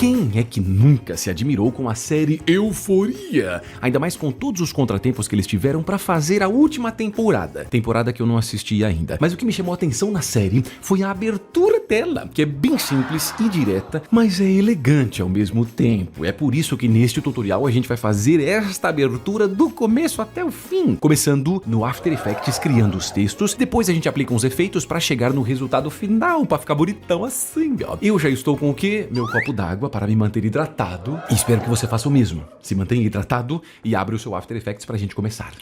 Quem é que nunca se admirou com a série Euforia? Ainda mais com todos os contratempos que eles tiveram pra fazer a última temporada. Temporada que eu não assisti ainda. Mas o que me chamou a atenção na série foi a abertura dela, que é bem simples e direta, mas é elegante ao mesmo tempo. É por isso que neste tutorial a gente vai fazer esta abertura do começo até o fim. Começando no After Effects, criando os textos, depois a gente aplica uns efeitos pra chegar no resultado final, pra ficar bonitão assim, ó. Eu já estou com o quê? Meu copo d'água para me manter hidratado. E espero que você faça o mesmo. Se mantenha hidratado e abre o seu After Effects pra gente começar.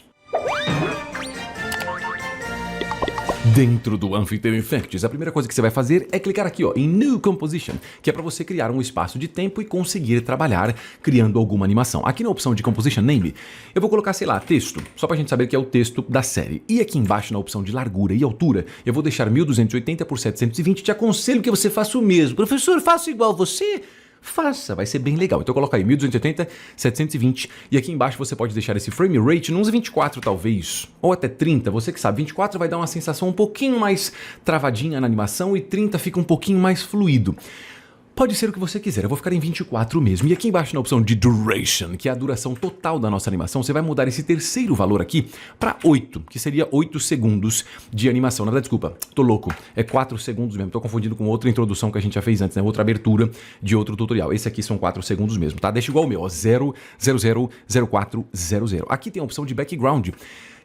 Dentro do After Effects, a primeira coisa que você vai fazer é clicar aqui, ó, em New Composition, que é para você criar um espaço de tempo e conseguir trabalhar criando alguma animação. Aqui na opção de Composition Name, eu vou colocar, sei lá, texto, só pra gente saber que é o texto da série. E aqui embaixo na opção de largura e altura, eu vou deixar 1280 por 720. Te aconselho que você faça o mesmo. Professor, faço igual você? Faça, vai ser bem legal. Então coloca aí 1280, 720 e aqui embaixo você pode deixar esse frame rate nos 24 talvez, ou até 30, você que sabe. 24 vai dar uma sensação um pouquinho mais travadinha na animação e 30 fica um pouquinho mais fluido. Pode ser o que você quiser, eu vou ficar em 24 mesmo. E aqui embaixo na opção de Duration, que é a duração total da nossa animação, você vai mudar esse terceiro valor aqui para 8, que seria 8 segundos de animação. Na verdade, desculpa, tô louco, é 4 segundos mesmo, tô confundindo com outra introdução que a gente já fez antes, né? Outra abertura de outro tutorial. Esse aqui são 4 segundos mesmo, tá? Deixa igual o meu, ó, 0000400. Aqui tem a opção de Background.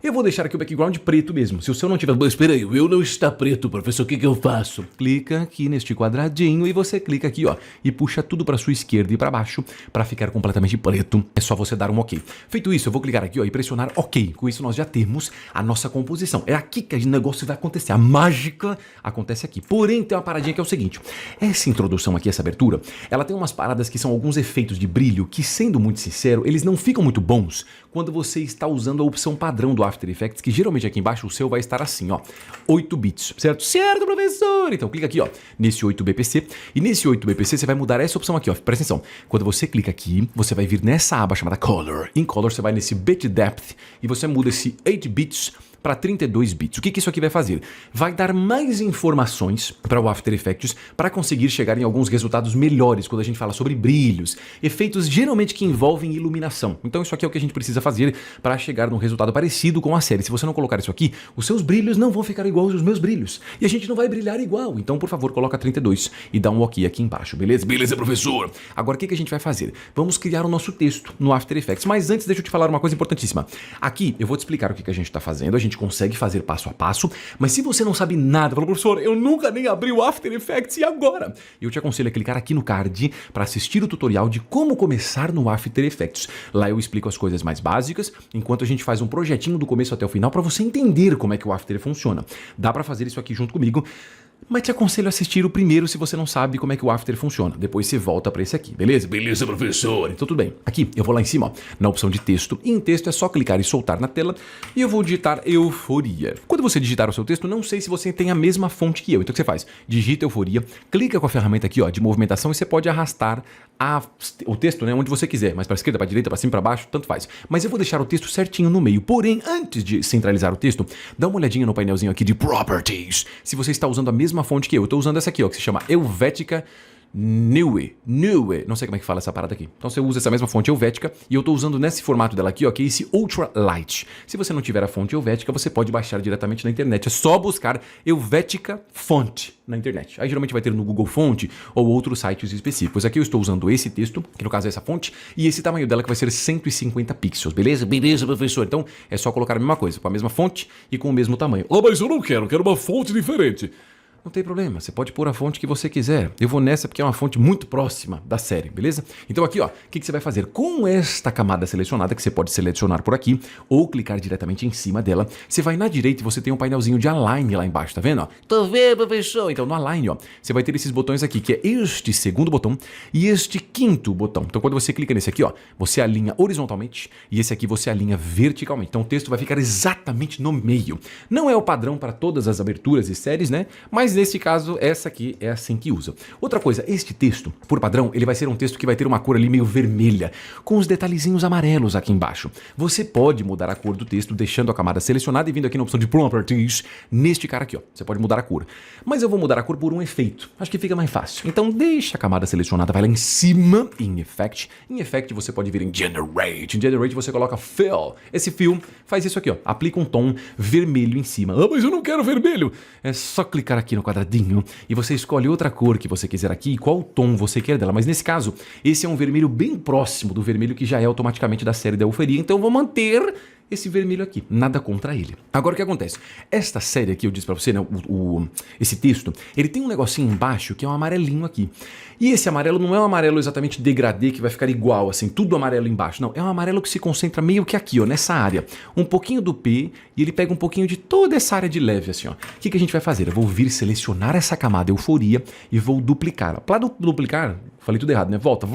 Eu vou deixar aqui o background preto mesmo. Se o seu não tiver... Mas espera aí, o meu não está preto, professor, o que eu faço? Clica aqui neste quadradinho e você clica aqui, ó, e puxa tudo para sua esquerda e para baixo para ficar completamente preto. É só você dar um OK. Feito isso, eu vou clicar aqui, ó, e pressionar OK. Com isso nós já temos a nossa composição. É aqui que o negócio vai acontecer. A mágica acontece aqui. Porém, tem uma paradinha que é o seguinte. Essa introdução aqui, essa abertura, ela tem umas paradas que são alguns efeitos de brilho que, sendo muito sincero, eles não ficam muito bons quando você está usando a opção padrão do After Effects, que geralmente aqui embaixo o seu vai estar assim, ó, 8 bits, certo? Certo, professor! Então clica aqui, ó, nesse 8bpc, e nesse 8bpc você vai mudar essa opção aqui, ó, presta atenção. Quando você clica aqui, você vai vir nessa aba chamada Color. Em Color você vai nesse Bit Depth e você muda esse 8 bits para 32 bits. O que isso aqui vai fazer? Vai dar mais informações para o After Effects para conseguir chegar em alguns resultados melhores quando a gente fala sobre brilhos, efeitos geralmente que envolvem iluminação. Então isso aqui é o que a gente precisa fazer para chegar num resultado parecido com a série. Se você não colocar isso aqui, os seus brilhos não vão ficar iguais aos meus brilhos. E a gente não vai brilhar igual. Então, por favor, coloca 32 e dá um OK aqui embaixo, beleza? Beleza, professor! Agora, o que a gente vai fazer? Vamos criar o nosso texto no After Effects. Mas antes, deixa eu te falar uma coisa importantíssima. Aqui, eu vou te explicar o que a gente está fazendo. A gente consegue fazer passo a passo, mas se você não sabe nada, fala, professor, eu nunca nem abri o After Effects e agora? Eu te aconselho a clicar aqui no card para assistir o tutorial de como começar no After Effects. Lá eu explico as coisas mais básicas, enquanto a gente faz um projetinho do começo até o final para você entender como é que o After funciona. Dá para fazer isso aqui junto comigo, mas te aconselho a assistir o primeiro se você não sabe como é que o After funciona. Depois você volta para esse aqui, beleza? Beleza, professor. Então tudo bem. Aqui eu vou lá em cima, ó, na opção de texto. E em texto é só clicar e soltar na tela. E eu vou digitar Euforia. Quando você digitar o seu texto, não sei se você tem a mesma fonte que eu. Então o que você faz? Digita Euforia, clica com a ferramenta aqui, ó, de movimentação e você pode arrastar o texto, né, onde você quiser. Mais para esquerda, para direita, para cima, para baixo, tanto faz. Mas eu vou deixar o texto certinho no meio. Porém, antes de centralizar o texto, dá uma olhadinha no painelzinho aqui de Properties. Se você está usando a mesma fonte que eu estou usando essa aqui, ó, que se chama Helvetica Neue, não sei como é que fala essa parada aqui. Então você usa essa mesma fonte Helvetica e eu estou usando nesse formato dela aqui, ó, que é esse Ultra Light. Se você não tiver a fonte Helvetica, você pode baixar diretamente na internet. É só buscar Helvetica Font na internet. Aí geralmente vai ter no Google Fonte ou outros sites específicos. Aqui eu estou usando esse texto, que no caso é essa fonte, e esse tamanho dela que vai ser 150 pixels, beleza? Beleza, professor. Então é só colocar a mesma coisa, com a mesma fonte e com o mesmo tamanho. Oh, mas eu não quero uma fonte diferente. Não tem problema, você pode pôr a fonte que você quiser. Eu vou nessa porque é uma fonte muito próxima da série, beleza? Então aqui, ó, o que você vai fazer? Com esta camada selecionada, que você pode selecionar por aqui, ou clicar diretamente em cima dela, você vai na direita e você tem um painelzinho de Align lá embaixo, tá vendo? Ó? Tô vendo, professor! Então no Align, ó, você vai ter esses botões aqui, que é este segundo botão e este quinto botão. Então quando você clica nesse aqui, ó, você alinha horizontalmente e esse aqui você alinha verticalmente. Então o texto vai ficar exatamente no meio. Não é o padrão para todas as aberturas e séries, né? Mas Mas nesse caso, essa aqui é assim que usa. Outra coisa, este texto, por padrão, ele vai ser um texto que vai ter uma cor ali meio vermelha, com os detalhezinhos amarelos aqui embaixo. Você pode mudar a cor do texto deixando a camada selecionada e vindo aqui na opção de Properties, neste cara aqui, ó. Você pode mudar a cor. Mas eu vou mudar a cor por um efeito. Acho que fica mais fácil. Então deixa a camada selecionada, vai lá em cima, em Effect. Em Effect você pode vir em Generate. Em Generate você coloca Fill. Esse Fill faz isso aqui, ó. Aplica um tom vermelho em cima. Ah, mas eu não quero vermelho. É só clicar aqui no quadradinho e você escolhe outra cor que você quiser aqui e qual tom você quer dela. Mas nesse caso, esse é um vermelho bem próximo do vermelho que já é automaticamente da série da Euforia. Então eu vou manter esse vermelho aqui, nada contra ele. Agora o que acontece? Esta série aqui, eu disse pra você, né, esse texto, ele tem um negocinho embaixo que é um amarelinho aqui. E esse amarelo não é um amarelo exatamente degradê que vai ficar igual, assim, tudo amarelo embaixo. Não, é um amarelo que se concentra meio que aqui, ó, nessa área. Um pouquinho do P e ele pega um pouquinho de toda essa área de leve, assim, ó. O que a gente vai fazer? Eu vou vir selecionar essa camada Euforia e vou duplicar. Para duplicar, falei tudo errado, né? Volta.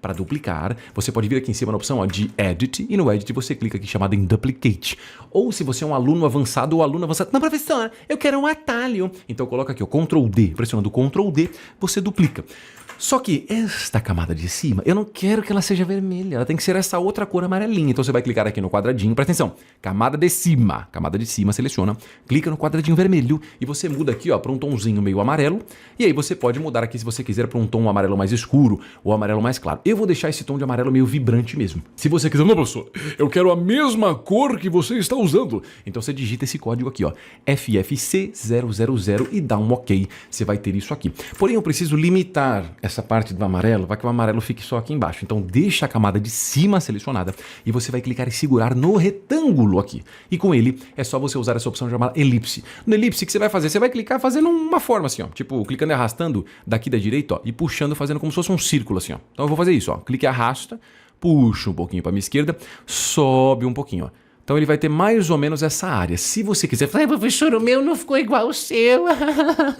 Para duplicar, você pode vir aqui em cima na opção ó, de Edit e no Edit você clica aqui chamado em Duplicate. Ou se você é um aluno avançado ou aluno avançado, não, professor, eu quero um atalho. Então coloca aqui, ó, Ctrl D, pressionando Ctrl D, você duplica. Só que esta camada de cima, eu não quero que ela seja vermelha, ela tem que ser essa outra cor amarelinha. Então você vai clicar aqui no quadradinho, presta atenção, camada de cima, seleciona, clica no quadradinho vermelho e você muda aqui ó para um tomzinho meio amarelo. E aí você pode mudar aqui se você quiser para um tom amarelo mais escuro ou amarelo mais claro. Eu vou deixar esse tom de amarelo meio vibrante mesmo. Se você quiser, não professor, eu quero a mesma cor que você está usando. Então você digita esse código aqui ó, FFC000 e dá um OK, você vai ter isso aqui. Porém eu preciso limitar essa parte do amarelo, vai que o amarelo fique só aqui embaixo. Então deixa a camada de cima selecionada e você vai clicar e segurar no retângulo aqui. E com ele é só você usar essa opção chamada elipse. No elipse, o que você vai fazer? Você vai clicar fazendo uma forma assim, ó. Tipo, clicando e arrastando daqui da direita, ó, e puxando, fazendo como se fosse um círculo assim, ó. Então eu vou fazer isso, ó. Clique e arrasta, puxa um pouquinho para minha esquerda, sobe um pouquinho, ó. Então ele vai ter mais ou menos essa área. Se você quiser falar, professor, o meu não ficou igual ao seu.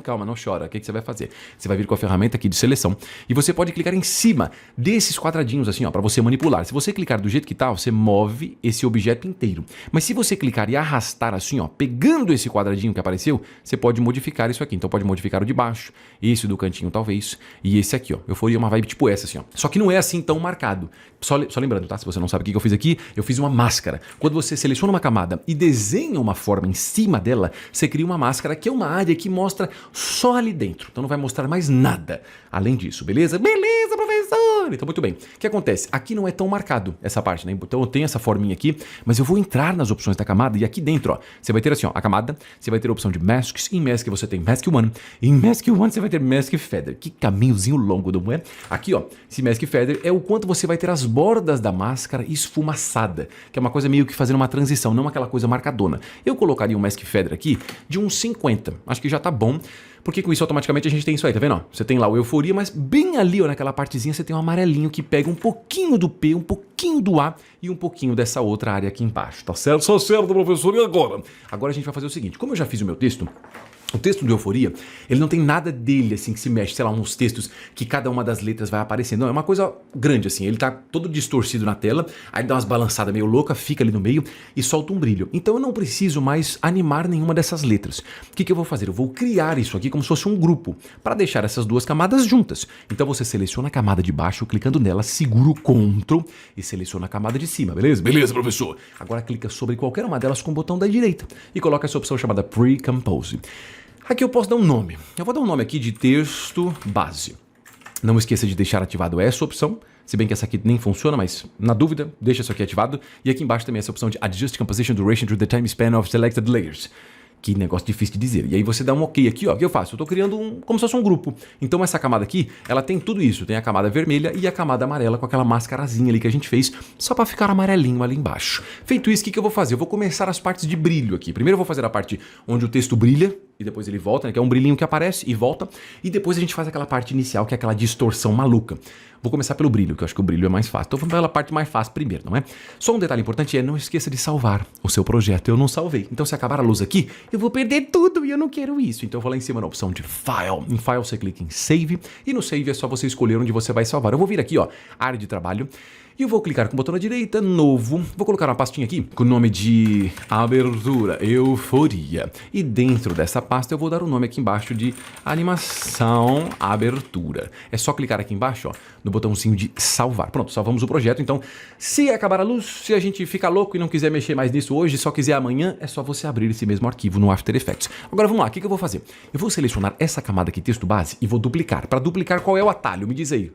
Calma, não chora. O que você vai fazer? Você vai vir com a ferramenta aqui de seleção e você pode clicar em cima desses quadradinhos assim, ó, para você manipular. Se você clicar do jeito que tá, você move esse objeto inteiro. Mas se você clicar e arrastar assim, ó, pegando esse quadradinho que apareceu, você pode modificar isso aqui. Então pode modificar o de baixo, esse do cantinho talvez, e esse aqui, ó. Euforia uma vibe tipo essa assim, ó. Só que não é assim tão marcado. Só lembrando, tá? Se você não sabe o que eu fiz aqui, eu fiz uma máscara. Quando você seleciona uma camada e desenha uma forma em cima dela, você cria uma máscara que é uma área que mostra só ali dentro. Então não vai mostrar mais nada além disso, beleza? Beleza, professor! Então muito bem. O que acontece? Aqui não é tão marcado essa parte, né? Então eu tenho essa forminha aqui, mas eu vou entrar nas opções da camada e aqui dentro, ó, você vai ter assim, ó, a camada, você vai ter a opção de Masks. Em Mask você tem Mask 1. Em Mask 1 você vai ter Mask Feather. Que caminhozinho longo, não é? Aqui, ó, esse Mask Feather é o quanto você vai ter as bordas da máscara esfumaçada, que é uma coisa meio que fazendo uma transição, não aquela coisa marcadona. Eu colocaria um Mask Feather aqui de uns 50. Acho que já tá bom, porque com isso automaticamente a gente tem isso aí, tá vendo? Ó, você tem lá o Euforia, mas bem ali, ó, naquela partezinha você tem um amarelinho que pega um pouquinho do P, um pouquinho do A e um pouquinho dessa outra área aqui embaixo, tá certo? Só certo, professor, e agora? Agora a gente vai fazer o seguinte, como eu já fiz o meu texto, o texto do Euforia, ele não tem nada dele assim que se mexe, sei lá, uns textos que cada uma das letras vai aparecendo. Não, é uma coisa grande assim, ele tá todo distorcido na tela, aí dá umas balançadas meio loucas, fica ali no meio e solta um brilho. Então eu não preciso mais animar nenhuma dessas letras. O que eu vou fazer? Eu vou criar isso aqui como se fosse um grupo, para deixar essas duas camadas juntas. Então você seleciona a camada de baixo, clicando nela, segura o Ctrl e seleciona a camada de cima, beleza? Beleza, professor. Agora clica sobre qualquer uma delas com o botão da direita e coloca essa opção chamada Pre-Compose. Aqui eu posso dar um nome. Eu vou dar um nome aqui de texto base. Não esqueça de deixar ativado essa opção, se bem que essa aqui nem funciona, mas na dúvida, deixa isso aqui ativado. E aqui embaixo também essa opção de Adjust Composition Duration to the Time Span of Selected Layers. Que negócio difícil de dizer. E aí você dá um OK aqui, ó. O que eu faço? Eu tô criando como se fosse um grupo. Então essa camada aqui, ela tem tudo isso. Tem a camada vermelha e a camada amarela com aquela mascarazinha ali que a gente fez, só para ficar amarelinho ali embaixo. Feito isso, o que eu vou fazer? Eu vou começar as partes de brilho aqui. Primeiro eu vou fazer a parte onde o texto brilha e depois ele volta, né? Que é um brilhinho que aparece e volta. E depois a gente faz aquela parte inicial, que é aquela distorção maluca. Vou começar pelo brilho, que eu acho que o brilho é mais fácil. Então vamos pela parte mais fácil primeiro, não é? Só um detalhe importante é não esqueça de salvar o seu projeto. Eu não salvei. Então se acabar a luz aqui, eu vou perder tudo e eu não quero isso. Então eu vou lá em cima na opção de File. Em File você clica em Save e no Save é só você escolher onde você vai salvar. Eu vou vir aqui, ó, área de trabalho. E eu vou clicar com o botão na direita, novo. Vou colocar uma pastinha aqui com o nome de abertura, Euforia. E dentro dessa pasta, eu vou dar o nome aqui embaixo de animação abertura. É só clicar aqui embaixo, ó, no botãozinho de salvar. Pronto, salvamos o projeto. Então, se acabar a luz, se a gente ficar louco e não quiser mexer mais nisso hoje, só quiser amanhã, é só você abrir esse mesmo arquivo no After Effects. Agora vamos lá, o que eu vou fazer? Eu vou selecionar essa camada aqui, texto base, e vou duplicar. Para duplicar, qual é o atalho? Me diz aí.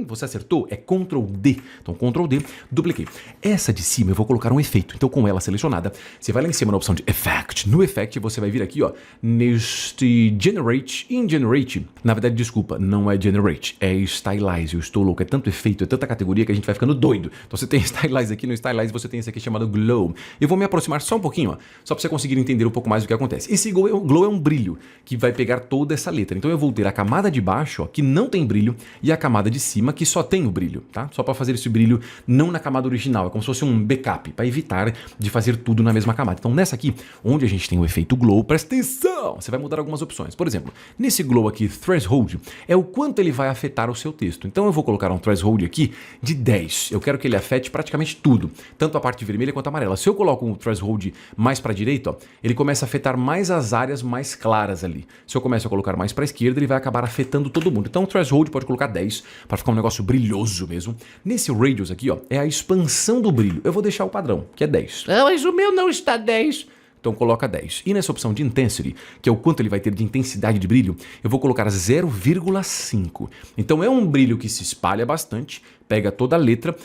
Você acertou? É Ctrl D. Então, Ctrl D, dupliquei. Essa de cima eu vou colocar um efeito. Então, com ela selecionada, você vai lá em cima na opção de Effect. No Effect, você vai vir aqui, ó, neste Generate. Em Generate, na verdade, desculpa, não é Generate, é Stylize. Eu estou louco, é tanto efeito, é tanta categoria que a gente vai ficando doido. Então, você tem Stylize aqui, no Stylize você tem esse aqui chamado Glow. Eu vou me aproximar só um pouquinho, ó, só para você conseguir entender um pouco mais do que acontece. Esse Glow é um brilho que vai pegar toda essa letra. Então, eu vou ter a camada de baixo, ó, que não tem brilho, e a camada de cima, que só tem o brilho, tá? Só para fazer esse brilho não na camada original, é como se fosse um backup, para evitar de fazer tudo na mesma camada. Então nessa aqui, onde a gente tem o efeito glow, presta atenção, você vai mudar algumas opções. Por exemplo, nesse glow aqui, threshold, é o quanto ele vai afetar o seu texto. Então eu vou colocar um threshold aqui de 10. Eu quero que ele afete praticamente tudo, tanto a parte vermelha quanto a amarela. Se eu coloco um threshold mais para a direita, ó, ele começa a afetar mais as áreas mais claras ali. Se eu começo a colocar mais para a esquerda, ele vai acabar afetando todo mundo. Então o threshold pode colocar 10 para ficar um negócio brilhoso mesmo. Nesse radius aqui, ó, é a expansão do brilho. Eu vou deixar o padrão, que é 10. Ah, mas o meu não está 10. Então coloca 10. E nessa opção de Intensity, que é o quanto ele vai ter de intensidade de brilho, eu vou colocar 0,5. Então é um brilho que se espalha bastante, pega toda a letra,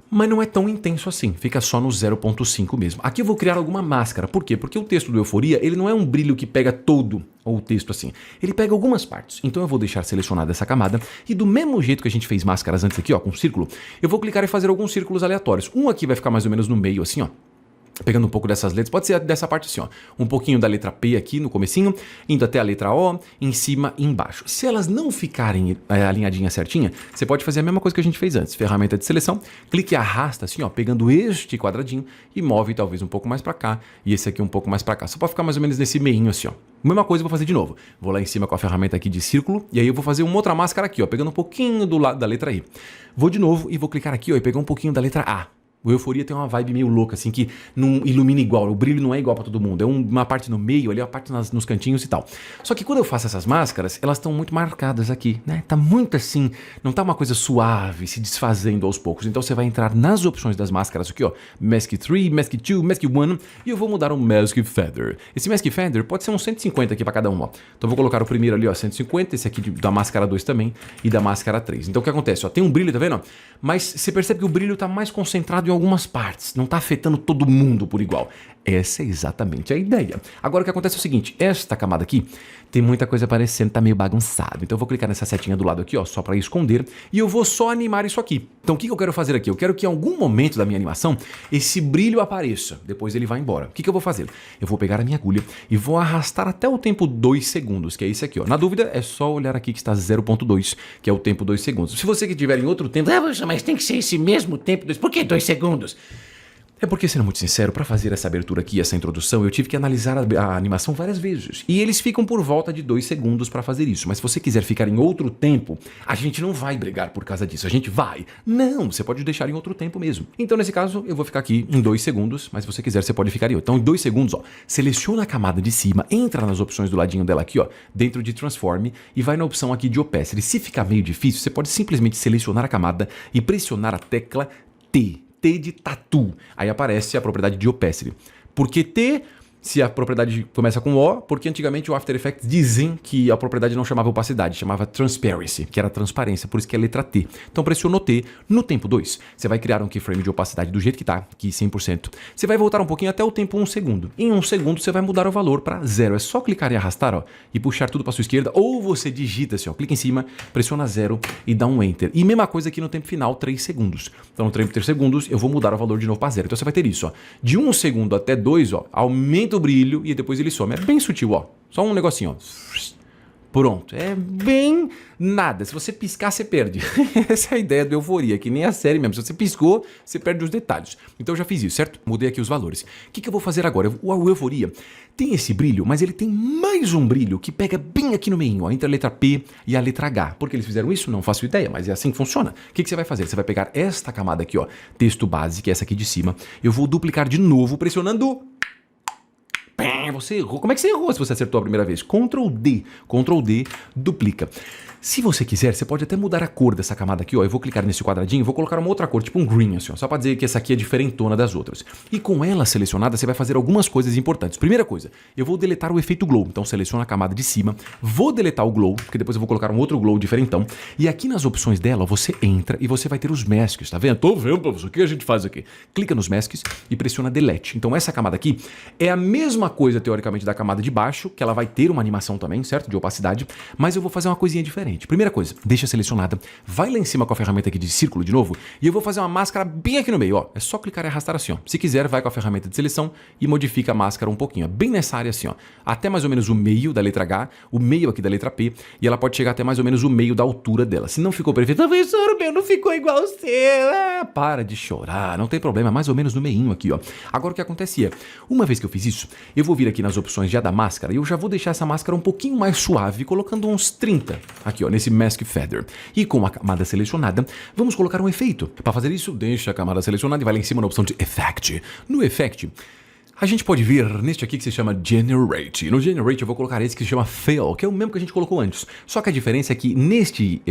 mas não é tão intenso assim, fica só no 0,5 mesmo. Aqui eu vou criar alguma máscara, por quê? Porque o texto do Euforia, ele não é um brilho que pega todo o texto assim, ele pega algumas partes. Então eu vou deixar selecionada essa camada e do mesmo jeito que a gente fez máscaras antes aqui, ó, com círculo, eu vou clicar e fazer alguns círculos aleatórios. Um aqui vai ficar mais ou menos no meio assim, ó, pegando um pouco dessas letras, pode ser dessa parte assim, ó, um pouquinho da letra P aqui no comecinho, indo até a letra O, em cima e embaixo. Se elas não ficarem alinhadinhas certinha, você pode fazer a mesma coisa que a gente fez antes, ferramenta de seleção, clique e arrasta assim, ó, pegando este quadradinho e move talvez um pouco mais pra cá e esse aqui um pouco mais pra cá, só pra ficar mais ou menos nesse meinho assim, ó. Mesma coisa eu vou fazer de novo, vou lá em cima com a ferramenta aqui de círculo e aí eu vou fazer uma outra máscara aqui, ó, pegando um pouquinho do lado da letra I. Vou de novo e vou clicar aqui, ó, e pegar um pouquinho da letra A. O Euforia tem uma vibe meio louca, assim, que não ilumina igual, o brilho não é igual pra todo mundo, é uma parte no meio, ali uma parte nos cantinhos e tal. Só que quando eu faço essas máscaras, elas estão muito marcadas aqui, né? Tá muito assim, não tá uma coisa suave, se desfazendo aos poucos. Então você vai entrar nas opções das máscaras aqui, ó, Mask 3, Mask 2, Mask 1, e eu vou mudar o Mask Feather. Esse Mask Feather pode ser uns 150 aqui pra cada um, ó. Então eu vou colocar o primeiro ali, ó, 150, esse aqui da máscara 2 também, e da máscara 3. Então o que acontece, ó, tem um brilho, tá vendo? Mas você percebe que o brilho tá mais concentrado em algumas partes, não está afetando todo mundo por igual. Essa é exatamente a ideia. Agora o que acontece é o seguinte, esta camada aqui tem muita coisa aparecendo, tá meio bagunçado. Então eu vou clicar nessa setinha do lado aqui, ó, só para esconder, e eu vou só animar isso aqui. Então o que eu quero fazer aqui? Eu quero que em algum momento da minha animação esse brilho apareça, depois ele vai embora. O que eu vou fazer? Eu vou pegar a minha agulha e vou arrastar até o tempo 2 segundos, que é esse aqui, ó. Na dúvida, é só olhar aqui que está 0.2, que é o tempo 2 segundos. Se você que tiver em outro tempo, mas tem que ser esse mesmo tempo, por que 2 segundos? É porque, sendo muito sincero, para fazer essa abertura aqui, essa introdução, eu tive que analisar a animação várias vezes. E eles ficam por volta de 2 segundos para fazer isso. Mas se você quiser ficar em outro tempo, a gente não vai brigar por causa disso. A gente vai. Não, você pode deixar em outro tempo mesmo. Então, nesse caso, eu vou ficar aqui em 2 segundos, mas se você quiser, você pode ficar em outro. Então, em 2 segundos, ó, seleciona a camada de cima, entra nas opções do ladinho dela aqui, ó, dentro de Transform, e vai na opção aqui de Opacity. Se ficar meio difícil, você pode simplesmente selecionar a camada e pressionar a tecla T. T de tatu, aí aparece a propriedade de opacity. Por que T? Se a propriedade começa com O, porque antigamente o After Effects dizem que a propriedade não chamava opacidade, chamava transparency, que era transparência, por isso que é a letra T. Então pressionou T, no tempo 2, você vai criar um keyframe de opacidade do jeito que tá, aqui 100%. Você vai voltar um pouquinho até o tempo 1 segundo. Em 1 segundo você vai mudar o valor para 0. É só clicar e arrastar, ó, e puxar tudo para sua esquerda, ou você digita assim, ó, clica em cima, pressiona 0 e dá um Enter. E mesma coisa aqui no tempo final, 3 segundos. Então no tempo 3 segundos eu vou mudar o valor de novo para 0. Então você vai ter isso, ó, de 1 segundo até 2, ó, aumenta o brilho e depois ele some. É bem sutil, ó. Só um negocinho, ó. Pronto. É bem nada. Se você piscar, você perde. Essa é a ideia do Euforia, que nem a série mesmo. Se você piscou, você perde os detalhes. Então eu já fiz isso, certo? Mudei aqui os valores. O que eu vou fazer agora? O Euforia tem esse brilho, mas ele tem mais um brilho que pega bem aqui no meio, ó, entre a letra P e a letra H. Por que eles fizeram isso? Não faço ideia, mas é assim que funciona. O que você vai fazer? Você vai pegar esta camada aqui, ó, texto base, que é essa aqui de cima. Eu vou duplicar de novo, pressionando... você errou. Como é que você errou se você acertou a primeira vez? Ctrl D, duplica. Se você quiser, você pode até mudar a cor dessa camada aqui, ó. Eu vou clicar nesse quadradinho e vou colocar uma outra cor, tipo um green, assim, ó, só para dizer que essa aqui é diferentona das outras. E com ela selecionada, você vai fazer algumas coisas importantes. Primeira coisa, eu vou deletar o efeito glow. Então seleciona a camada de cima, vou deletar o glow, porque depois eu vou colocar um outro glow diferentão. E aqui nas opções dela, você entra e você vai ter os masks, tá vendo? Tô vendo, professor, o que a gente faz aqui? Clica nos masks e pressiona delete. Então essa camada aqui é a mesma coisa, teoricamente, da camada de baixo, que ela vai ter uma animação também, certo? De opacidade, mas eu vou fazer uma coisinha diferente. Primeira coisa, deixa selecionada, vai lá em cima com a ferramenta aqui de círculo de novo e eu vou fazer uma máscara bem aqui no meio, ó. É só clicar e arrastar assim, ó. Se quiser, vai com a ferramenta de seleção e modifica a máscara um pouquinho, ó. Bem nessa área assim, ó. Até mais ou menos o meio da letra H, o meio aqui da letra P e ela pode chegar até mais ou menos o meio da altura dela. Se não ficou perfeito, professor, o meu não ficou igual ao seu. Ah, para de chorar, não tem problema, mais ou menos no meinho aqui, ó. Agora o que acontece é, uma vez que eu fiz isso, eu vou vir aqui nas opções já da máscara e eu já vou deixar essa máscara um pouquinho mais suave, colocando uns 30 aqui, ó, nesse Mask Feather. E com a camada selecionada, vamos colocar um efeito. Para fazer isso, deixa a camada selecionada e vai lá em cima na opção de Effect. No Effect, a gente pode vir neste aqui que se chama Generate. No Generate eu vou colocar esse que se chama Fill, que é o mesmo que a gente colocou antes. Só que a diferença é que neste,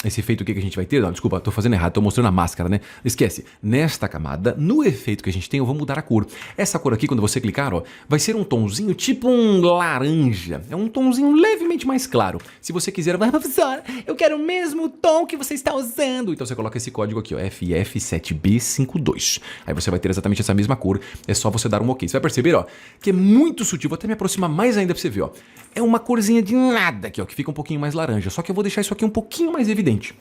esse efeito aqui que a gente vai ter, não, desculpa, tô fazendo errado, tô mostrando a máscara, né? Esquece, nesta camada, no efeito que a gente tem, eu vou mudar a cor. Essa cor aqui, quando você clicar, ó, vai ser um tomzinho tipo um laranja. É um tomzinho levemente mais claro. Se você quiser, vai, professor, eu quero o mesmo tom que você está usando. Então você coloca esse código aqui, ó, FF7B52. Aí você vai ter exatamente essa mesma cor, é só você dar um OK. Você vai perceber, ó, que é muito sutil. Vou até me aproximar mais ainda pra você ver, ó. É uma corzinha de nada aqui, ó, que fica um pouquinho mais laranja. Só que eu vou deixar isso aqui um pouquinho mais evidente.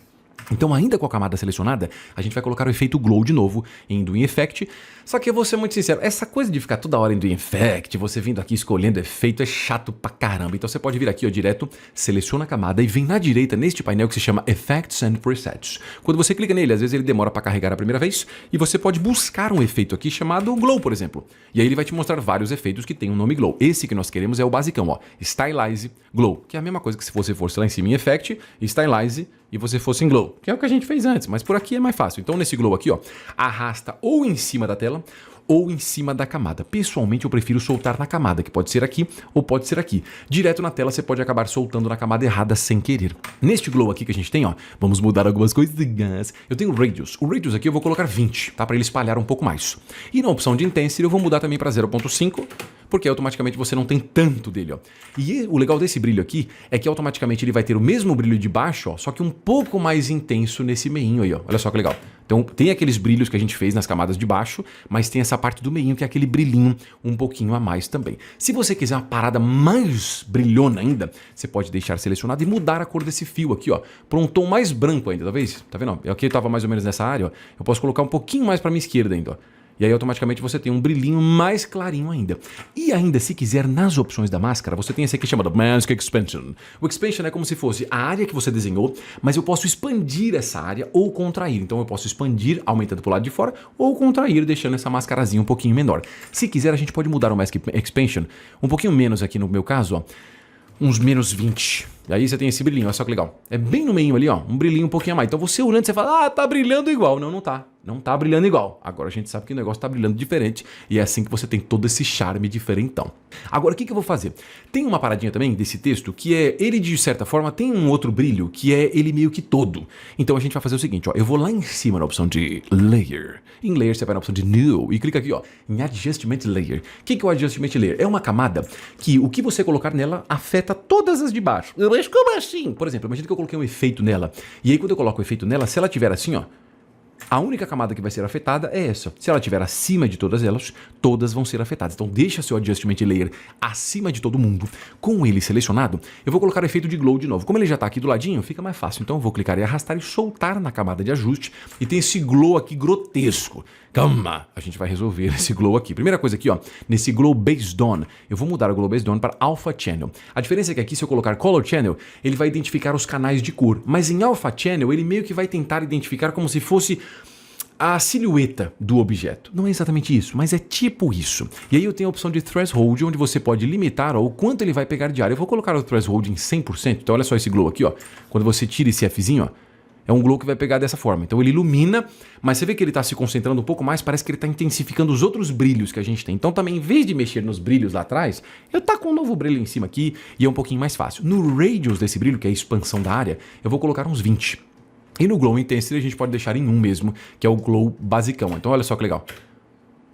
Então, ainda com a camada selecionada, a gente vai colocar o efeito glow de novo, indo em Effect. Só que eu vou ser muito sincero, essa coisa de ficar toda hora indo em Effect, você vindo aqui escolhendo efeito, é chato pra caramba. Então você pode vir aqui, ó, direto, seleciona a camada e vem na direita neste painel que se chama Effects and Presets. Quando você clica nele, às vezes ele demora pra carregar a primeira vez, e você pode buscar um efeito aqui chamado glow, por exemplo. E aí ele vai te mostrar vários efeitos que tem um nome glow. Esse que nós queremos é o basicão, ó, Stylize Glow, que é a mesma coisa que se você fosse lá em cima em Effect, Stylize, e você fosse em glow, que é o que a gente fez antes, mas por aqui é mais fácil. Então nesse glow aqui, ó, arrasta ou em cima da tela ou em cima da camada. Pessoalmente eu prefiro soltar na camada, que pode ser aqui ou pode ser aqui. Direto na tela você pode acabar soltando na camada errada sem querer. Neste glow aqui que a gente tem, ó, vamos mudar algumas coisinhas. Eu tenho o Radius. O Radius aqui eu vou colocar 20, tá? Para ele espalhar um pouco mais. E na opção de Intensity eu vou mudar também para 0.5, porque automaticamente você não tem tanto dele, ó. E o legal desse brilho aqui é que automaticamente ele vai ter o mesmo brilho de baixo, ó, só que um pouco mais intenso nesse meinho aí, ó. Olha só que legal. Então tem aqueles brilhos que a gente fez nas camadas de baixo, mas tem essa parte do meinho que é aquele brilhinho um pouquinho a mais também. Se você quiser uma parada mais brilhona ainda, você pode deixar selecionado e mudar a cor desse fio aqui, ó, para um tom mais branco ainda, talvez. Tá vendo? Aqui estava mais ou menos nessa área, ó. Eu posso colocar um pouquinho mais para minha esquerda ainda, ó. E aí automaticamente você tem um brilhinho mais clarinho ainda. E ainda, se quiser, nas opções da máscara, você tem esse aqui chamado Mask Expansion. O Expansion é como se fosse a área que você desenhou, mas eu posso expandir essa área ou contrair. Então eu posso expandir aumentando pro lado de fora ou contrair deixando essa mascarazinha um pouquinho menor. Se quiser, a gente pode mudar o Mask Expansion um pouquinho menos aqui no meu caso, ó. Uns menos 20. E aí você tem esse brilhinho, olha só que legal. É bem no meio ali, ó, um brilhinho um pouquinho a mais. Então você olhando, você fala, ah, tá brilhando igual. Não, não tá. Não tá brilhando igual. Agora a gente sabe que o negócio tá brilhando diferente. E é assim que você tem todo esse charme diferentão. Agora, o que eu vou fazer? Tem uma paradinha também desse texto, que é, ele de certa forma tem um outro brilho, que é ele meio que todo. Então a gente vai fazer o seguinte, ó, eu vou lá em cima na opção de Layer. Em Layer você vai na opção de New e clica aqui, ó, em Adjustment Layer. O que é o Adjustment Layer? É uma camada que o que você colocar nela afeta todas as de baixo. Mas como assim? Por exemplo, imagina que eu coloquei um efeito nela. E aí quando eu coloco o efeito nela, se ela tiver assim, ó, a única camada que vai ser afetada é essa. Se ela estiver acima de todas elas, todas vão ser afetadas. Então deixa seu Adjustment Layer acima de todo mundo. Com ele selecionado, eu vou colocar o efeito de Glow de novo. Como ele já está aqui do ladinho, fica mais fácil. Então eu vou clicar e arrastar e soltar na camada de ajuste. E tem esse Glow aqui grotesco. Calma, a gente vai resolver esse Glow aqui. Primeira coisa aqui, ó, nesse Glow Based On, eu vou mudar o Glow Based On para Alpha Channel. A diferença é que aqui, se eu colocar Color Channel, ele vai identificar os canais de cor. Mas em Alpha Channel, ele meio que vai tentar identificar como se fosse a silhueta do objeto. Não é exatamente isso, mas é tipo isso. E aí eu tenho a opção de Threshold, onde você pode limitar, ó, o quanto ele vai pegar de área. Eu vou colocar o Threshold em 100%. Então olha só esse Glow aqui, ó. Quando você tira esse Fzinho, ó, É um glow que vai pegar dessa forma. Então ele ilumina, mas você vê que ele está se concentrando um pouco mais, parece que ele está intensificando os outros brilhos que a gente tem. Então também, em vez de mexer nos brilhos lá atrás, eu tá com um novo brilho em cima aqui e é um pouquinho mais fácil. No radius desse brilho, que é a expansão da área, eu vou colocar uns 20. E no glow intensity a gente pode deixar em 1 mesmo, que é o glow basicão. Então olha só que legal.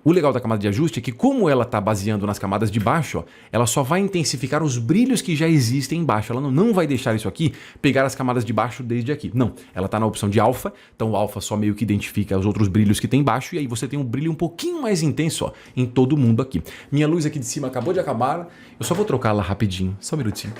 O legal da camada de ajuste é que, como ela está baseando nas camadas de baixo, ó, ela só vai intensificar os brilhos que já existem embaixo. Ela não vai deixar isso aqui pegar as camadas de baixo desde aqui. Não, ela está na opção de alfa, então o alfa só meio que identifica os outros brilhos que tem embaixo, e aí você tem um brilho um pouquinho mais intenso ó, em todo mundo aqui. Minha luz aqui de cima acabou de acabar, eu só vou trocá-la rapidinho, só um minutinho.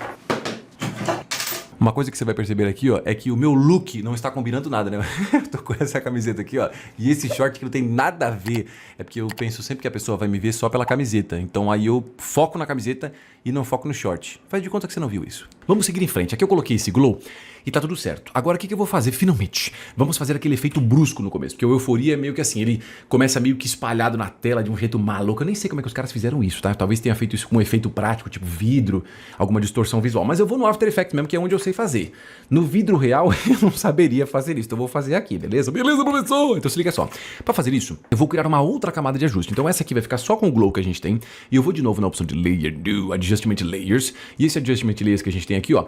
Uma coisa que você vai perceber aqui, ó, é que o meu look não está combinando nada, né? Eu tô com essa camiseta aqui, ó, e esse short que não tem nada a ver. É porque eu penso sempre que a pessoa vai me ver só pela camiseta. Então aí eu foco na camiseta e não foco no short. Faz de conta que você não viu isso. Vamos seguir em frente. Aqui eu coloquei esse glow e tá tudo certo. Agora o que eu vou fazer finalmente? Vamos fazer aquele efeito brusco no começo, porque o Euforia é meio que assim, ele começa meio que espalhado na tela de um jeito maluco. Eu nem sei como é que os caras fizeram isso, tá? Talvez tenha feito isso com um efeito prático, tipo vidro, alguma distorção visual. Mas eu vou no After Effects mesmo, que é onde eu sei fazer. No vidro real, eu não saberia fazer isso. Então eu vou fazer aqui, beleza? Beleza, professor! Então se liga só. Pra fazer isso, eu vou criar uma outra camada de ajuste. Então essa aqui vai ficar só com o glow que a gente tem. E eu vou de novo na opção de Layer, do Adjustment Layers. E esse Adjustment Layers que a gente tem aqui, ó,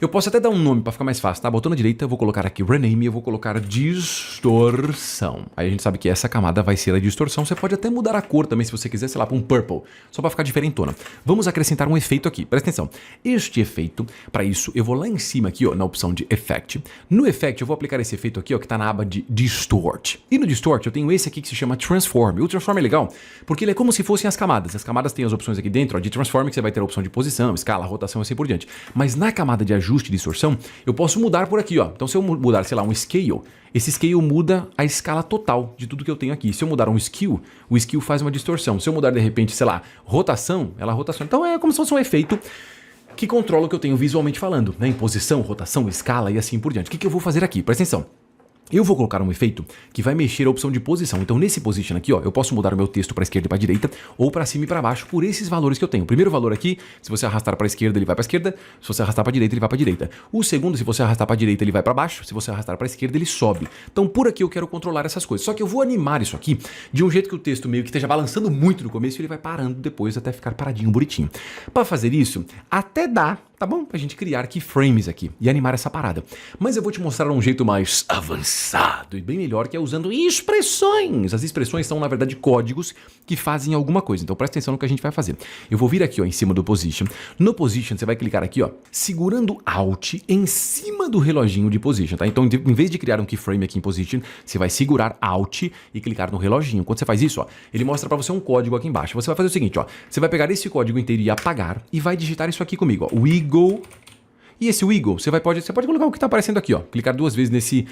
eu posso até dar um nome para ficar mais fácil, tá? Botando à direita, eu vou colocar aqui Rename e eu vou colocar Distorção. Aí a gente sabe que essa camada vai ser a distorção. Você pode até mudar a cor também, se você quiser, sei lá, para um Purple, só para ficar diferentona. Vamos acrescentar um efeito aqui, presta atenção. Este efeito, para isso, eu vou lá em cima aqui, ó, na opção de Effect. No Effect, eu vou aplicar esse efeito aqui, ó, que tá na aba de Distort. E no Distort, eu tenho esse aqui que se chama Transform. O Transform é legal, porque ele é como se fossem as camadas. As camadas têm as opções aqui dentro, ó, de Transform, que você vai ter a opção de posição, escala, rotação e assim por diante. Mas na camada de ajuste de distorção, eu posso mudar por aqui, ó. Então se eu mudar, sei lá, um scale, esse scale muda a escala total de tudo que eu tenho aqui. Se eu mudar um skew, o skew faz uma distorção. Se eu mudar de repente, sei lá, rotação, ela rotaciona. Então é como se fosse um efeito que controla o que eu tenho visualmente falando, né? Em posição, rotação, escala e assim por diante. O que eu vou fazer aqui? Presta atenção. Eu vou colocar um efeito que vai mexer a opção de posição. Então nesse position aqui, ó, eu posso mudar o meu texto para a esquerda e para a direita ou para cima e para baixo por esses valores que eu tenho. O primeiro valor aqui, se você arrastar para a esquerda, ele vai para a esquerda. Se você arrastar para a direita, ele vai para a direita. O segundo, se você arrastar para a direita, ele vai para baixo. Se você arrastar para a esquerda, ele sobe. Então por aqui eu quero controlar essas coisas. Só que eu vou animar isso aqui de um jeito que o texto meio que esteja balançando muito no começo e ele vai parando depois até ficar paradinho, bonitinho. Para fazer isso, até dá, tá bom? Pra gente criar keyframes aqui e animar essa parada. Mas eu vou te mostrar um jeito mais avançado e bem melhor, que é usando expressões. As expressões são, na verdade, códigos que fazem alguma coisa. Então presta atenção no que a gente vai fazer. Eu vou vir aqui, ó, em cima do Position. No Position, você vai clicar aqui, ó, segurando Alt em cima do reloginho de Position, tá? Então, em vez de criar um keyframe aqui em Position, você vai segurar Alt e clicar no reloginho. Quando você faz isso, ó, ele mostra pra você um código aqui embaixo. Você vai fazer o seguinte, ó, você vai pegar esse código inteiro e apagar e vai digitar isso aqui comigo, ó, Wiggle. E esse wiggle, você pode colocar o que está aparecendo aqui, ó. Clicar 2 vezes nesse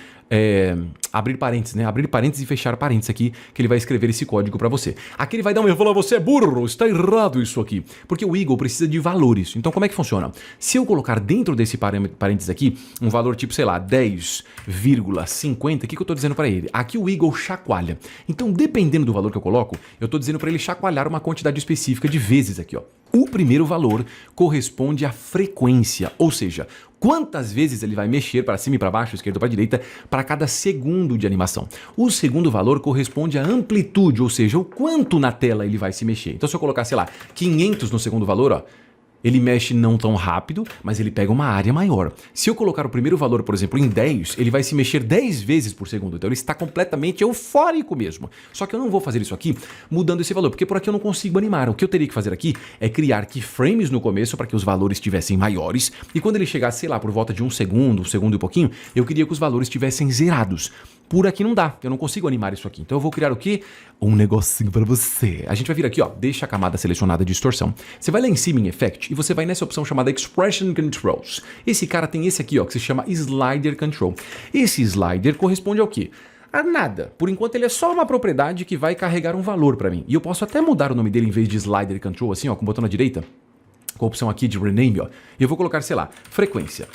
abrir parênteses, né? Abrir parênteses e fechar parênteses aqui, que ele vai escrever esse código para você. Aqui ele vai dar um erro e falar, você é burro, está errado isso aqui. Porque o wiggle precisa de valores. Então como é que funciona? Se eu colocar dentro desse parênteses aqui, um valor tipo, sei lá, 10,50, o que eu estou dizendo para ele? Aqui o wiggle chacoalha. Então dependendo do valor que eu coloco, eu estou dizendo para ele chacoalhar uma quantidade específica de vezes aqui, ó. O primeiro valor corresponde à frequência, ou seja, quantas vezes ele vai mexer para cima e para baixo, esquerda ou para direita, para cada segundo de animação. O segundo valor corresponde à amplitude, ou seja, o quanto na tela ele vai se mexer. Então se eu colocar, sei lá, 500 no segundo valor, ó, ele mexe não tão rápido, mas ele pega uma área maior. Se eu colocar o primeiro valor, por exemplo, em 10, ele vai se mexer 10 vezes por segundo. Então ele está completamente eufórico mesmo. Só que eu não vou fazer isso aqui mudando esse valor, porque por aqui eu não consigo animar. O que eu teria que fazer aqui é criar keyframes no começo para que os valores estivessem maiores. E quando ele chegasse, sei lá, por volta de um segundo e pouquinho, eu queria que os valores estivessem zerados. Por aqui não dá, eu não consigo animar isso aqui. Então eu vou criar o quê? Um negocinho para você. A gente vai vir aqui, ó, deixa a camada selecionada de distorção. Você vai lá em cima em Effect e você vai nessa opção chamada Expression Controls. Esse cara tem esse aqui, ó, que se chama Slider Control. Esse slider corresponde ao quê? A nada. Por enquanto ele é só uma propriedade que vai carregar um valor para mim. E eu posso até mudar o nome dele em vez de Slider Control, assim, ó, com o botão na direita, com a opção aqui de Rename, ó. E eu vou colocar, sei lá, frequência.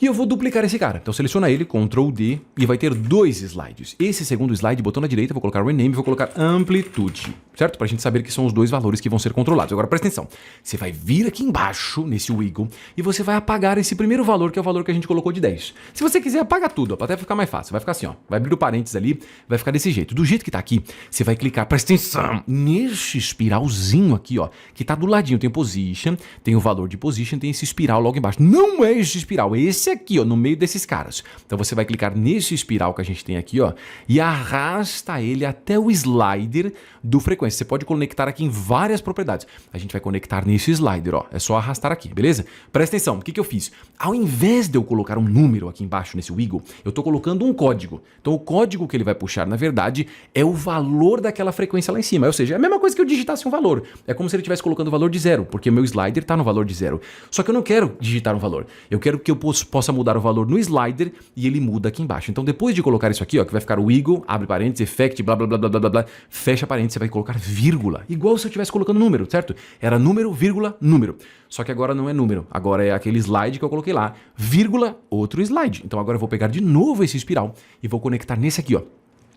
E eu vou duplicar esse cara. Então seleciona ele, Ctrl D, e vai ter 2 slides. Esse segundo slide, botão na direita, vou colocar Rename e vou colocar Amplitude, certo? Pra gente saber que são os 2 valores que vão ser controlados. Agora presta atenção, você vai vir aqui embaixo, nesse wiggle, e você vai apagar esse primeiro valor, que é o valor que a gente colocou de 10. Se você quiser, apaga tudo, ó, até ficar mais fácil. Vai ficar assim, ó, vai abrir o parênteses ali, vai ficar desse jeito. Do jeito que tá aqui, você vai clicar, presta atenção, nesse espiralzinho aqui, ó, que tá do ladinho, tem Position, tem o valor de Position, tem esse espiral logo embaixo. Não é esse espiral, é esse aqui, ó, no meio desses caras. Então você vai clicar nesse espiral que a gente tem aqui, ó, e arrasta ele até o slider do frequência. Você pode conectar aqui em várias propriedades. A gente vai conectar nesse slider, ó. É só arrastar aqui, beleza? Presta atenção, o que eu fiz? Ao invés de eu colocar um número aqui embaixo nesse wiggle, eu tô colocando um código. Então o código que ele vai puxar, na verdade, é o valor daquela frequência lá em cima. Ou seja, é a mesma coisa que eu digitasse um valor. É como se ele estivesse colocando o valor de 0, porque meu slider tá no valor de 0. Só que eu não quero digitar um valor. Eu quero que eu possa mudar o valor no slider e ele muda aqui embaixo. Então depois de colocar isso aqui, ó, que vai ficar o wiggle, abre parênteses, effect, blá blá blá blá blá blá, fecha parênteses, você vai colocar vírgula. Igual se eu estivesse colocando número, certo? Era número, vírgula, número. Só que agora não é número. Agora é aquele slide que eu coloquei lá, vírgula, outro slide. Então agora eu vou pegar de novo esse espiral e vou conectar nesse aqui, ó.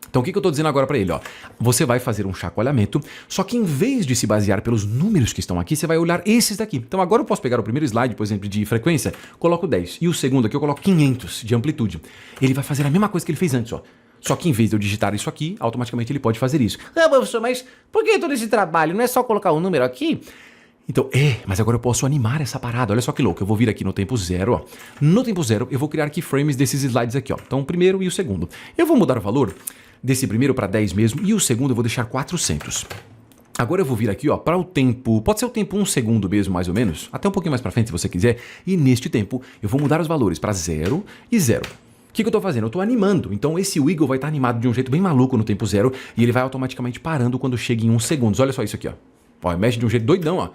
Então o que eu estou dizendo agora para ele? Ó? Você vai fazer um chacoalhamento, só que em vez de se basear pelos números que estão aqui, você vai olhar esses daqui. Então agora eu posso pegar o primeiro slide, por exemplo, de frequência, coloco 10. E o segundo aqui eu coloco 500 de amplitude. Ele vai fazer a mesma coisa que ele fez antes, ó. Só que em vez de eu digitar isso aqui, automaticamente ele pode fazer isso. Ah, professor, mas por que todo esse trabalho? Não é só colocar um número aqui? Então, mas agora eu posso animar essa parada. Olha só que louco. Eu vou vir aqui no tempo 0, ó. No tempo 0, eu vou criar keyframes desses slides aqui, ó. Então, o primeiro e o segundo. Eu vou mudar o valor desse primeiro para 10 mesmo, e o segundo eu vou deixar 400. Agora eu vou vir aqui, ó, para o tempo, pode ser o tempo 1 segundo mesmo, mais ou menos, até um pouquinho mais para frente se você quiser, e neste tempo eu vou mudar os valores para 0 e 0. O que eu estou fazendo? Eu estou animando, então esse wiggle vai estar animado de um jeito bem maluco no tempo 0, e ele vai automaticamente parando quando chega em 1 segundo. Olha só isso aqui, ó. Ó, mexe de um jeito doidão, ó.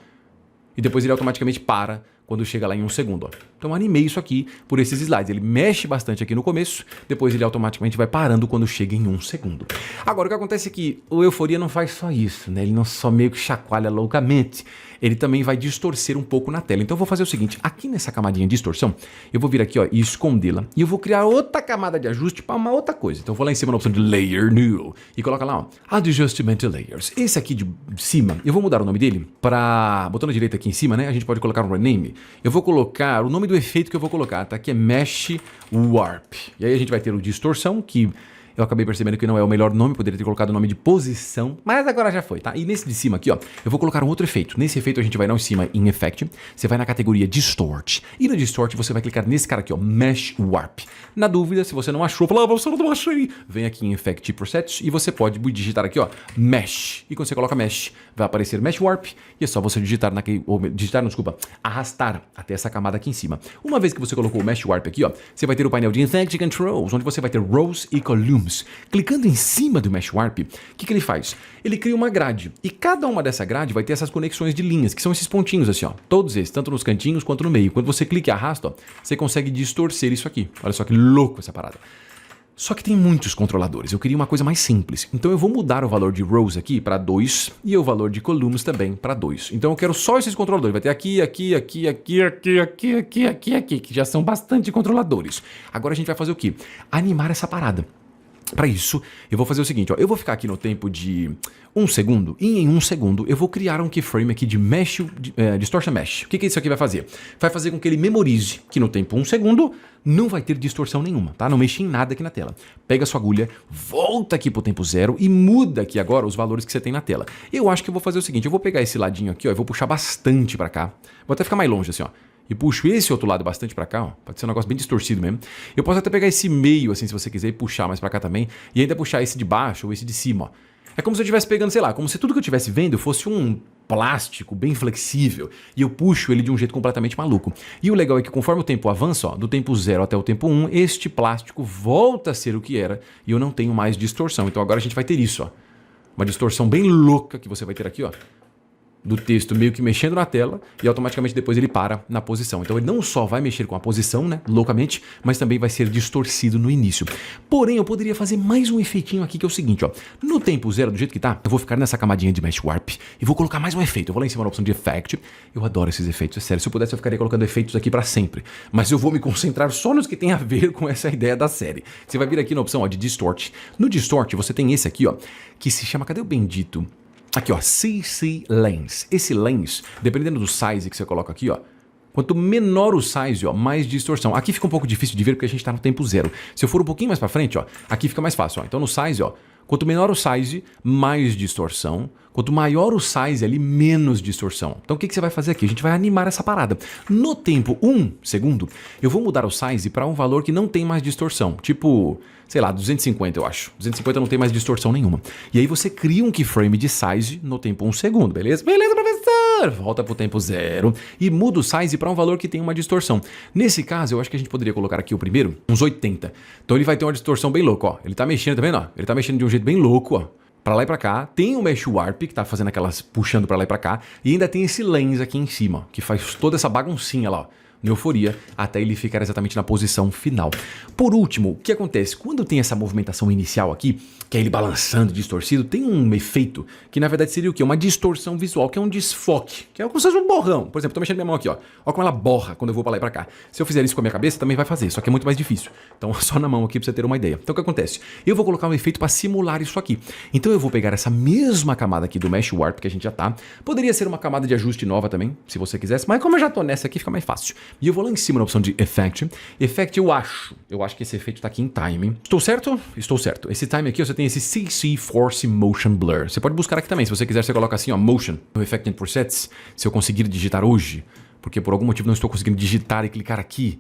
E depois ele automaticamente para quando chega lá em 1 segundo. Ó. Então eu animei isso aqui por esses slides. Ele mexe bastante aqui no começo, depois ele automaticamente vai parando quando chega em 1 segundo. Agora o que acontece é que o Euforia não faz só isso, né? Ele não só meio que chacoalha loucamente, ele também vai distorcer um pouco na tela. Então eu vou fazer o seguinte, aqui nessa camadinha de distorção, eu vou vir aqui, ó, e escondê-la. E eu vou criar outra camada de ajuste para uma outra coisa. Então eu vou lá em cima na opção de Layer New e coloca lá, ó, Adjustment Layers. Esse aqui de cima, eu vou mudar o nome dele para, botando a direita aqui em cima, né? A gente pode colocar um rename. Eu vou colocar o nome do efeito que eu vou colocar, tá? Que é Mesh Warp. E aí a gente vai ter o distorção, que eu acabei percebendo que não é o melhor nome, poderia ter colocado o nome de posição, mas agora já foi, tá? E nesse de cima aqui, ó, eu vou colocar um outro efeito. Nesse efeito a gente vai lá em cima em Effect, você vai na categoria Distort, e no Distort você vai clicar nesse cara aqui, ó, Mesh Warp. Na dúvida, se você não achou, fala, professor, eu não achei. Vem aqui em Effect Presets e você pode digitar aqui, ó, Mesh. E quando você coloca Mesh, vai aparecer Mesh Warp, e é só você digitar naquele, ou digitar, não, desculpa, arrastar até essa camada aqui em cima. Uma vez que você colocou o Mesh Warp aqui, ó, você vai ter o painel de Effect Controls, onde você vai ter Rows e Columns. Clicando em cima do Mesh Warp, o que ele faz? Ele cria uma grade, e cada uma dessa grade vai ter essas conexões de linhas, que são esses pontinhos assim, ó, todos esses, tanto nos cantinhos quanto no meio. Quando você clica e arrasta, ó, você consegue distorcer isso aqui. Olha só que louco essa parada. Só que tem muitos controladores, eu queria uma coisa mais simples. Então eu vou mudar o valor de rows aqui para 2 e o valor de columns também para 2. Então eu quero só esses controladores, vai ter aqui, aqui, aqui, aqui, aqui, aqui, aqui, aqui, aqui, que já são bastante controladores. Agora a gente vai fazer o quê? Animar essa parada. Para isso, eu vou fazer o seguinte, ó, eu vou ficar aqui no tempo de 1 segundo e em 1 segundo eu vou criar um keyframe aqui de Mesh, Distortion Mesh. O que isso aqui vai fazer? Vai fazer com que ele memorize que no tempo 1 segundo não vai ter distorção nenhuma, tá? Não mexe em nada aqui na tela. Pega a sua agulha, volta aqui pro tempo 0 e muda aqui agora os valores que você tem na tela. Eu acho que eu vou fazer o seguinte, eu vou pegar esse ladinho aqui, ó, eu vou puxar bastante para cá. Vou até ficar mais longe assim, ó. E puxo esse outro lado bastante pra cá, ó. Pode ser um negócio bem distorcido mesmo. Eu posso até pegar esse meio, assim, se você quiser, e puxar mais pra cá também. E ainda puxar esse de baixo ou esse de cima, ó. É como se eu estivesse pegando, sei lá, como se tudo que eu estivesse vendo fosse um plástico bem flexível. E eu puxo ele de um jeito completamente maluco. E o legal é que conforme o tempo avança, ó, do tempo 0 até o tempo 1, este plástico volta a ser o que era. E eu não tenho mais distorção. Então agora a gente vai ter isso, ó. Uma distorção bem louca que você vai ter aqui, ó. do texto meio que mexendo na tela e automaticamente depois ele para na posição. Então ele não só vai mexer com a posição, né, loucamente, mas também vai ser distorcido no início. Porém, eu poderia fazer mais um efeitinho aqui que é o seguinte, ó. No tempo zero, do jeito que tá, eu vou ficar nessa camadinha de Mesh Warp e vou colocar mais um efeito. Eu vou lá em cima na opção de Effect. Eu adoro esses efeitos, é sério. Se eu pudesse, eu ficaria colocando efeitos aqui pra sempre. Mas eu vou me concentrar só nos que tem a ver com essa ideia da série. Você vai vir aqui na opção, ó, de Distort. No Distort, você tem esse aqui, ó, que se chama, cadê o bendito? Aqui, ó, CC Lens. Esse lens, dependendo do size que você coloca aqui, ó, quanto menor o size, ó, mais distorção. Aqui fica um pouco difícil de ver porque a gente tá no tempo zero. Se eu for um pouquinho mais pra frente, ó, aqui fica mais fácil, ó. Então no size, ó, quanto menor o size, mais distorção. Quanto maior o size ali, menos distorção. Então o que você vai fazer aqui? A gente vai animar essa parada. No tempo 1 segundo, eu vou mudar o size para um valor que não tem mais distorção. Tipo, sei lá, 250 eu acho. 250 não tem mais distorção nenhuma. E aí você cria um keyframe de size no tempo 1 segundo, beleza? Beleza, professor! Volta pro tempo 0 e muda o size para um valor que tem uma distorção. Nesse caso, eu acho que a gente poderia colocar aqui o primeiro, uns 80. Então ele vai ter uma distorção bem louca, ó. Ele tá mexendo, tá vendo? Ó? Ele tá mexendo de um jeito bem louco, ó. Pra lá e pra cá, tem o Mesh Warp, que tá fazendo aquelas puxando pra lá e pra cá, e ainda tem esse lens aqui em cima, ó, que faz toda essa baguncinha lá, ó, no Euforia, até ele ficar exatamente na posição final. Por último, o que acontece? Quando tem essa movimentação inicial aqui, que é ele balançando, distorcido, tem um efeito que na verdade seria o quê? Uma distorção visual, que é um desfoque, que é como se fosse um borrão. Por exemplo, tô mexendo minha mão aqui, ó. Ó como ela borra quando eu vou pra lá e pra cá. Se eu fizer isso com a minha cabeça, também vai fazer, só que é muito mais difícil. Então, só na mão aqui pra você ter uma ideia. Então, o que acontece? Eu vou colocar um efeito para simular isso aqui. Então, eu vou pegar essa mesma camada aqui do Mesh Warp que a gente já tá. Poderia ser uma camada de ajuste nova também, se você quisesse, mas como eu já tô nessa aqui, fica mais fácil. E eu vou lá em cima na opção de Effect. Effect eu acho que esse efeito tá aqui em Time. Estou certo? Estou certo. Esse Time aqui, você tem esse CC Force Motion Blur. Você pode buscar aqui também, se você quiser, você coloca assim, ó, Motion, no Effect and Presets, se eu conseguir digitar hoje, porque por algum motivo não estou conseguindo digitar e clicar aqui.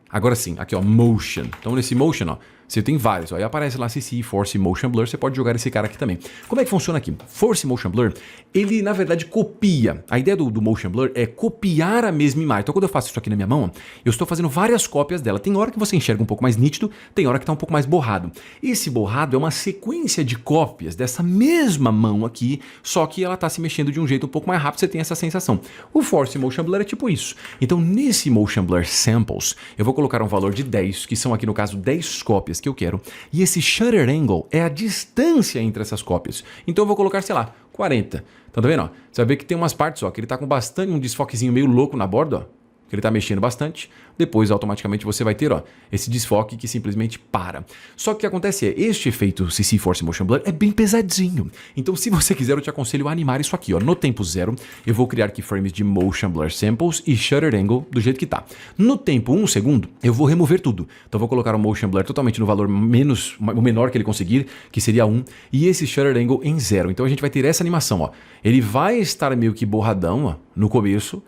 Agora sim, aqui ó, Motion. Então nesse Motion, ó, você tem vários, ó, e aparece lá CC, Force Motion Blur, você pode jogar esse cara aqui também. Como é que funciona aqui? Force Motion Blur, ele na verdade copia. A ideia do Motion Blur é copiar a mesma imagem. Então quando eu faço isso aqui na minha mão, eu estou fazendo várias cópias dela. Tem hora que você enxerga um pouco mais nítido, tem hora que está um pouco mais borrado. Esse borrado é uma sequência de cópias dessa mesma mão aqui, só que ela está se mexendo de um jeito um pouco mais rápido, você tem essa sensação. O Force Motion Blur é tipo isso. Então nesse Motion Blur Samples, eu vou colocar um valor de 10, que são aqui no caso 10 cópias que eu quero, e esse Shutter Angle é a distância entre essas cópias. Então eu vou colocar, sei lá, 40. Então tá vendo, ó? Você vai ver que tem umas partes, ó, que ele tá com bastante, um desfoquezinho meio louco na borda, ó, que ele tá mexendo bastante. Depois, automaticamente, você vai ter, ó, esse desfoque que simplesmente para. Só que o que acontece é, este efeito CC Force Motion Blur é bem pesadinho. Então, se você quiser, eu te aconselho a animar isso aqui, ó. No tempo 0, eu vou criar keyframes de Motion Blur Samples e Shutter Angle do jeito que tá. No tempo 1 segundo, eu vou remover tudo. Então, eu vou colocar o Motion Blur totalmente no valor o menor que ele conseguir, que seria 1, e esse Shutter Angle em 0. Então, a gente vai ter essa animação, ó. Ele vai estar meio que borradão, ó, no começo,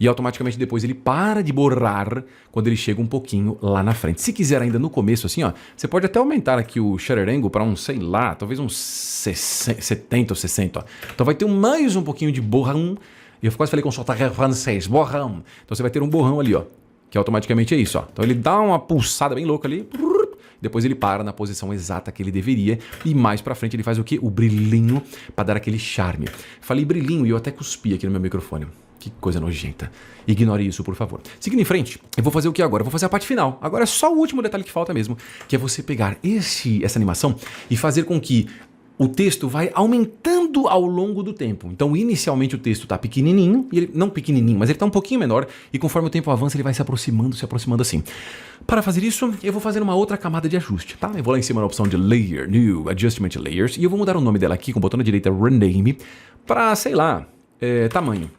e automaticamente depois ele para de borrar quando ele chega um pouquinho lá na frente. Se quiser ainda no começo assim, ó, você pode até aumentar aqui o Shutter Angle para sei lá, talvez uns 70 ou 60, ó. Então vai ter mais um pouquinho de borrão. E eu quase falei com sotaque francês, borrão. Então você vai ter um borrão ali, ó, que automaticamente é isso, ó. Então ele dá uma pulsada bem louca ali, depois ele para na posição exata que ele deveria e mais pra frente ele faz o quê? O brilhinho para dar aquele charme. Falei brilhinho e eu até cuspi aqui no meu microfone. Que coisa nojenta. Ignore isso, por favor. Seguindo em frente, eu vou fazer o que agora? Eu vou fazer a parte final. Agora é só o último detalhe que falta mesmo, que é você pegar essa animação e fazer com que o texto vai aumentando ao longo do tempo. Então, inicialmente o texto está pequenininho, e ele, não pequenininho, mas ele está um pouquinho menor, e conforme o tempo avança, ele vai se aproximando assim. Para fazer isso, eu vou fazer uma outra camada de ajuste, tá? Eu vou lá em cima na opção de Layer, New Adjustment Layers, e eu vou mudar o nome dela aqui com o botão da direita Rename para, sei lá, tamanho.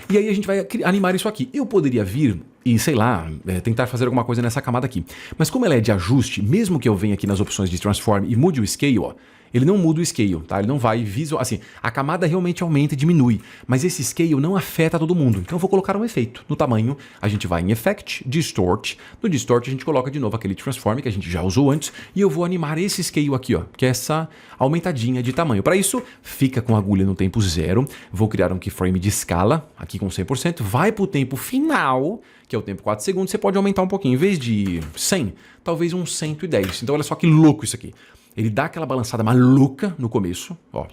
E aí a gente vai animar isso aqui. Eu poderia vir e, sei lá, tentar fazer alguma coisa nessa camada aqui. Mas como ela é de ajuste, mesmo que eu venha aqui nas opções de Transform e mude o Scale, ó, ele não muda o Scale, tá? Ele não vai visual... Assim, a camada realmente aumenta e diminui, mas esse Scale não afeta todo mundo. Então eu vou colocar um efeito. No tamanho, a gente vai em Effect, Distort. No Distort a gente coloca de novo aquele Transform que a gente já usou antes e eu vou animar esse Scale aqui, ó, que é essa aumentadinha de tamanho. Para isso, fica com a agulha no tempo 0. Vou criar um keyframe de escala, aqui com 100%. Vai para o tempo final, que é o tempo 4 segundos. Você pode aumentar um pouquinho. Em vez de 100, talvez uns 110. Então olha só que louco isso aqui. Ele dá aquela balançada maluca no começo, ó.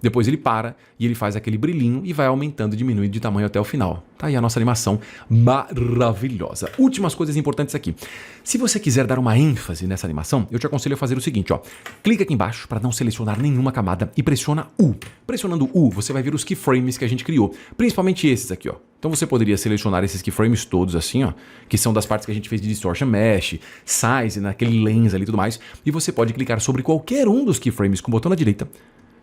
depois ele para e ele faz aquele brilhinho e vai aumentando e diminuindo de tamanho até o final. Tá aí a nossa animação maravilhosa. Últimas coisas importantes aqui. Se você quiser dar uma ênfase nessa animação, eu te aconselho a fazer o seguinte, ó. Clica aqui embaixo para não selecionar nenhuma camada e pressiona U. Pressionando U, você vai ver os keyframes que a gente criou, principalmente esses aqui, ó. Então você poderia selecionar esses keyframes todos assim, ó, que são das partes que a gente fez de distortion mesh, size, naquele lens ali e tudo mais, e você pode clicar sobre qualquer um dos keyframes com o botão na direita.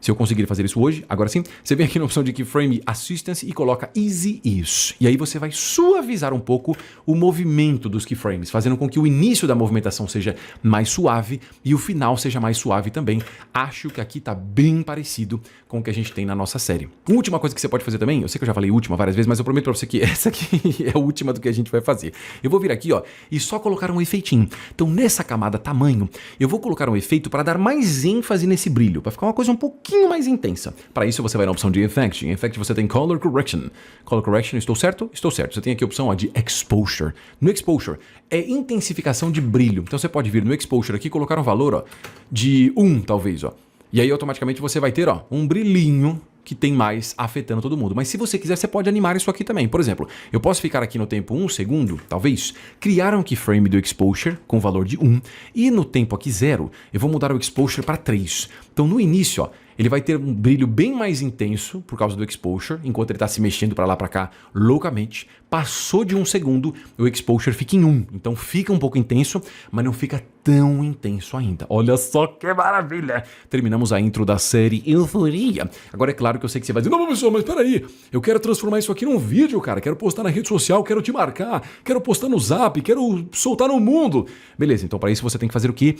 Se eu conseguir fazer isso hoje, agora sim, você vem aqui na opção de Keyframe Assistance e coloca Easy Use. E aí você vai suavizar um pouco o movimento dos keyframes, fazendo com que o início da movimentação seja mais suave e o final seja mais suave também. Acho que aqui tá bem parecido com o que a gente tem na nossa série. Última coisa que você pode fazer também, eu sei que eu já falei última várias vezes, mas eu prometo pra você que essa aqui é a última do que a gente vai fazer. Eu vou vir aqui, ó, e só colocar um efeitinho. Então nessa camada tamanho, eu vou colocar um efeito para dar mais ênfase nesse brilho, para ficar uma coisa um pouquinho mais intensa. Para isso você vai na opção de Effect. Em Effect você tem Color Correction. Color Correction, estou certo? Estou certo. Você tem aqui a opção ó, de Exposure. No Exposure é intensificação de brilho. Então você pode vir no Exposure aqui e colocar um valor ó, de 1 talvez. Ó. E aí automaticamente você vai ter ó, um brilhinho que tem mais afetando todo mundo. Mas se você quiser, você pode animar isso aqui também. Por exemplo, eu posso ficar aqui no tempo 1 segundo, talvez, criar um keyframe do Exposure com valor de 1 e no tempo aqui 0, eu vou mudar o Exposure para 3. Então no início, ó, ele vai ter um brilho bem mais intenso por causa do exposure, enquanto ele está se mexendo para lá para cá loucamente. Passou de 1 segundo, o exposure fica em 1. Então fica um pouco intenso, mas não fica tão intenso ainda. Olha só que maravilha! Terminamos a intro da série Euforia. Agora é claro que eu sei que você vai dizer, não, professor, mas peraí, eu quero transformar isso aqui num vídeo, cara. Quero postar na rede social, quero te marcar, quero postar no Zap, quero soltar no mundo. Beleza, então para isso você tem que fazer o quê?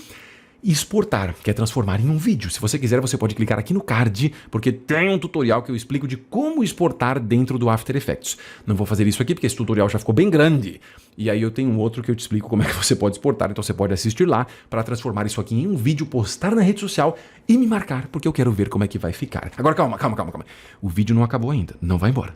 Exportar, que é transformar em um vídeo. Se você quiser, você pode clicar aqui no card, porque tem um tutorial que eu explico de como exportar dentro do After Effects. Não vou fazer isso aqui, porque esse tutorial já ficou bem grande. E aí eu tenho um outro que eu te explico como é que você pode exportar. Então você pode assistir lá para transformar isso aqui em um vídeo, postar na rede social e me marcar, porque eu quero ver como é que vai ficar. Agora calma. O vídeo não acabou ainda, não vai embora.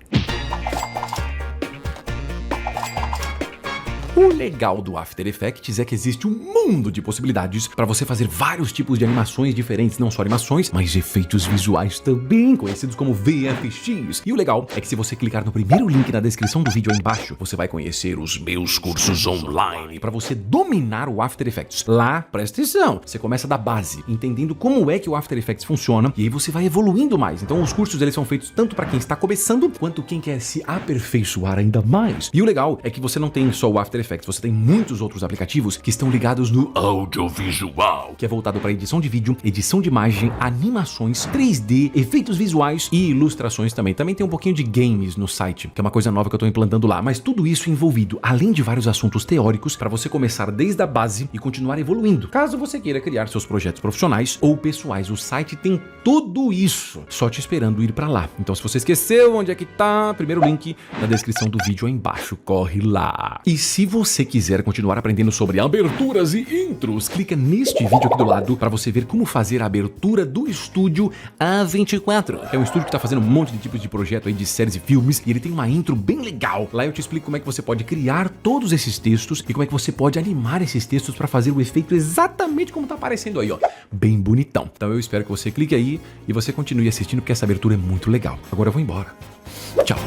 O legal do After Effects é que existe um mundo de possibilidades para você fazer vários tipos de animações diferentes, não só animações, mas efeitos visuais também, conhecidos como VFX. E o legal é que se você clicar no primeiro link na descrição do vídeo aí embaixo, você vai conhecer os meus cursos online para você dominar o After Effects. Lá, presta atenção, você começa da base, entendendo como é que o After Effects funciona, e aí você vai evoluindo mais. Então os cursos eles são feitos tanto para quem está começando, quanto quem quer se aperfeiçoar ainda mais. E o legal é que você não tem só o After Effects, você tem muitos outros aplicativos que estão ligados no audiovisual, que é voltado para edição de vídeo, edição de imagem, animações, 3D, efeitos visuais e ilustrações também. Também tem um pouquinho de games no site, que é uma coisa nova que eu estou implantando lá, mas tudo isso envolvido, além de vários assuntos teóricos, para você começar desde a base e continuar evoluindo. Caso você queira criar seus projetos profissionais ou pessoais, o site tem tudo isso, só te esperando ir para lá. Então se você esqueceu onde é que tá, primeiro link na descrição do vídeo aí embaixo, corre lá. E se você quiser continuar aprendendo sobre aberturas e intros, clica neste vídeo aqui do lado para você ver como fazer a abertura do estúdio A24. É um estúdio que está fazendo um monte de tipos de projeto aí de séries e filmes, e ele tem uma intro bem legal. Lá eu te explico como é que você pode criar todos esses textos e como é que você pode animar esses textos para fazer o efeito exatamente como tá aparecendo aí, ó, bem bonitão. Então eu espero que você clique aí e você continue assistindo, porque essa abertura é muito legal. Agora eu vou embora. Tchau.